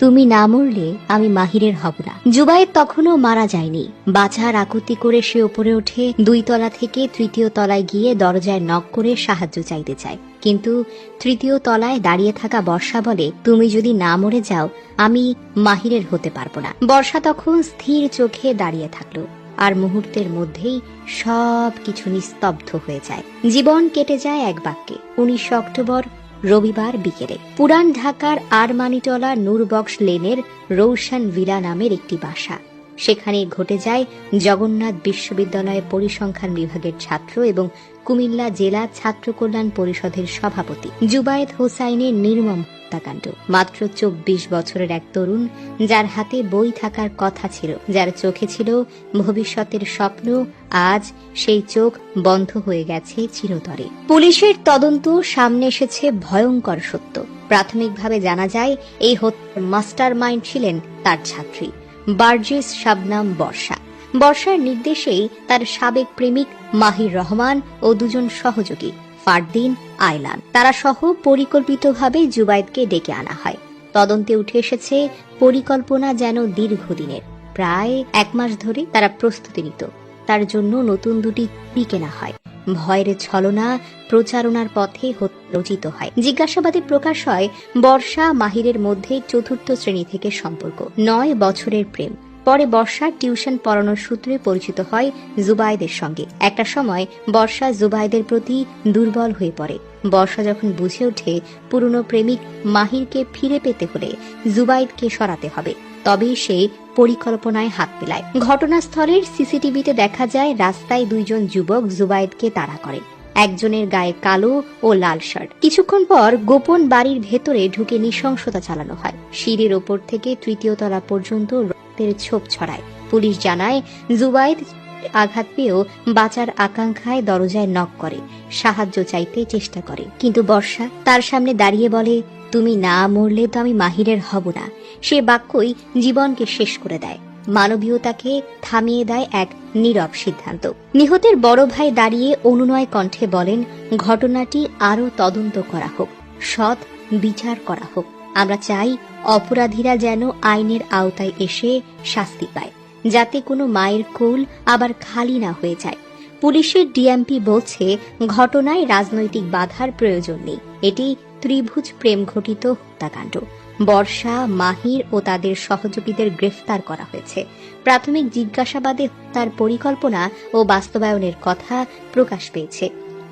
তুমি না মরলে আমি মাহিরের হব না। জুবায়েদ তখনও মারা যায়নি। বাঁচার আকুতি করে সে উপরে ওঠে, 2 তলা থেকে 3য় তলায় গিয়ে দরজায় নক করে সাহায্য চাইতে চায়। কিন্তু 3য় তলায় দাঁড়িয়ে থাকা বর্ষা বলে, তুমি যদি না মরে যাও আমি মাহিরের হতে পারবো না। বর্ষা তখন স্থির চোখে দাঁড়িয়ে থাকলো, আর মুহূর্তের মধ্যেই সব কিছু নিস্তব্ধ হয়ে যায়। জীবন কেটে যায় এক বাক্যে। 19 অক্টোবর রবিবার বিকেলে পুরান ঢাকার আরমানিটলা নূরবক্স লেনের রৌশন ভিলা নামের একটি বাসা। সেখানে ঘটে যায় জগন্নাথ বিশ্ববিদ্যালয়ের পরিসংখ্যান বিভাগের ছাত্র এবং কুমিল্লা জেলা ছাত্র কল্যাণ পরিষদের সভাপতি জুবায়েদ হোসাইনের নির্মম হত্যাকাণ্ড। মাত্র 24 বছরের এক তরুণ, যার হাতে বই থাকার কথা ছিল, যার চোখে ছিল ভবিষ্যতের স্বপ্ন, আজ সেই চোখ বন্ধ হয়ে গেছে চিরতরে। পুলিশের তদন্ত সামনে এসেছে ভয়ঙ্কর সত্য। প্রাথমিকভাবে জানা যায় এই হত্যার মাস্টার মাইন্ড ছিলেন তার ছাত্রী বার্জিস শাবনাম বর্ষা। বর্ষার নির্দেশেই তার সাবেক প্রেমিক মাহির রহমান ও 2 জন সহযোগী ফারদিন, আয়লান, তারা সহ পরিকল্পিতভাবে জুবায়েদকে ডেকে আনা হয়। তদন্তে উঠে এসেছে পরিকল্পনা যেন দীর্ঘদিনের। প্রায় 1 মাস ধরে তারা প্রস্তুতি নিত। তার জন্য নতুন 2টি কুড়ি কেনা হয়। ভয়ের ছলনা প্রচারণার পথে রচিত হয়। জিজ্ঞাসাবাদে প্রকাশ হয় বর্ষা মাহিরের মধ্যে 4র্থ শ্রেণী থেকে সম্পর্ক, 9 বছরের প্রেম। পরে বর্ষা টিউশন পড়ানোর সূত্রে পরিচিত হয় জুবায়েদের সঙ্গে। একটা সময় বর্ষা জুবায়েদের প্রতি দুর্বল হয়ে পড়ে। বর্ষা যখন বুঝে ওঠে পুরনো প্রেমিক মাহিরকে ফিরে পেতে হলে জুবায়েদকে সরাতে হবে, তবেই সে পরিকল্পনায় হাত মেলায়। ঘটনাস্থলের সিসিটিভিতে দেখা যায় রাস্তায় 2 জন যুবক জুবায়েদকে তাড়া করে। একজনের গায়ে কালো ও লাল শার্ট। কিছুক্ষণ পর গোপন বাড়ির ভেতরে ঢুকে নৃশংসতা চালানো হয়। সিঁড়ির ওপর থেকে 3য় তলা পর্যন্ত রক্তের ছোপ ছড়ায়। পুলিশ জানায় জুবায়েদ আঘাত পেয়েও বাঁচার আকাঙ্ক্ষায় দরজায় নক করে, সাহায্য চাইতে চেষ্টা করে। কিন্তু বর্ষা তার সামনে দাঁড়িয়ে বলে, তুমি না মরলে তো আমি মাহিরের হব না। সে বাক্যই জীবনকে শেষ করে দেয়। মানবীয়তাকে থামিয়ে দেয় এক নীরব সিদ্ধান্ত। নিহতের বড় ভাই দাঁড়িয়ে অনুনয় কণ্ঠে বলেন, ঘটনাটি আরো তদন্ত করা হোক, সৎ বিচার করা হোক। আমরা চাই অপরাধীরা যেন আইনের আওতায় এসে শাস্তি পায়, যাতে কোনো মায়ের কোল আবার খালি না হয়ে যায়। পুলিশের ডিএমপি বলছে ঘটনায় রাজনৈতিক বাধার প্রয়োজন নেই। এটি ত্রিভুজ প্রেম ঘটিত হত্যাকাণ্ড। বর্ষা, মাহির ও তাদের সহযোগীদের গ্রেফতার করা হয়েছে। প্রাথমিক জিজ্ঞাসাবাদে তার পরিকল্পনা ও বাস্তবায়নের কথা প্রকাশ পেয়েছে।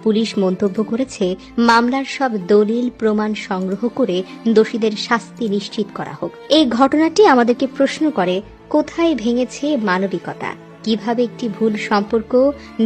পুলিশ মন্তব্য করেছে, মামলার সব দলিল প্রমাণ সংগ্রহ করে দোষীদের শাস্তি নিশ্চিত করা হোক। এই ঘটনাটি আমাদেরকে প্রশ্ন করে, কোথায় ভেঙেছে মানবিকতা? কিভাবে একটি ভুল সম্পর্ক,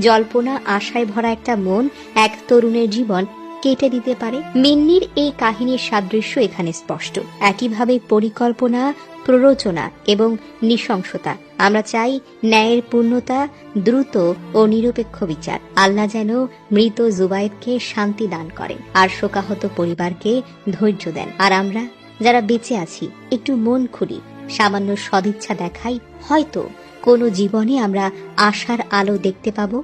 জল্পনা, আশায় ভরা একটা মন এক তরুণের জীবন কেটে দিতে পারে? মিন্নির এই কাহিনীর সাদৃশ্য এখানে স্পষ্ট। একইভাবে পরিকল্পনা, প্ররোচনা এবং নৃশংসতা। আমরা চাই ন্যায়ের পূর্ণতা, দ্রুত ও নিরপেক্ষ বিচার। আল্লাহ যেন মৃত জুবায়েদকে শান্তি দান করেন আর শোকাহত পরিবারকে ধৈর্য দেন। আর আমরা যারা বেঁচে আছি একটু মন খুলি, সামান্য সদিচ্ছা দেখাই, হয়তো কোনো জীবনে আমরা আশার আলো দেখতে পাবো।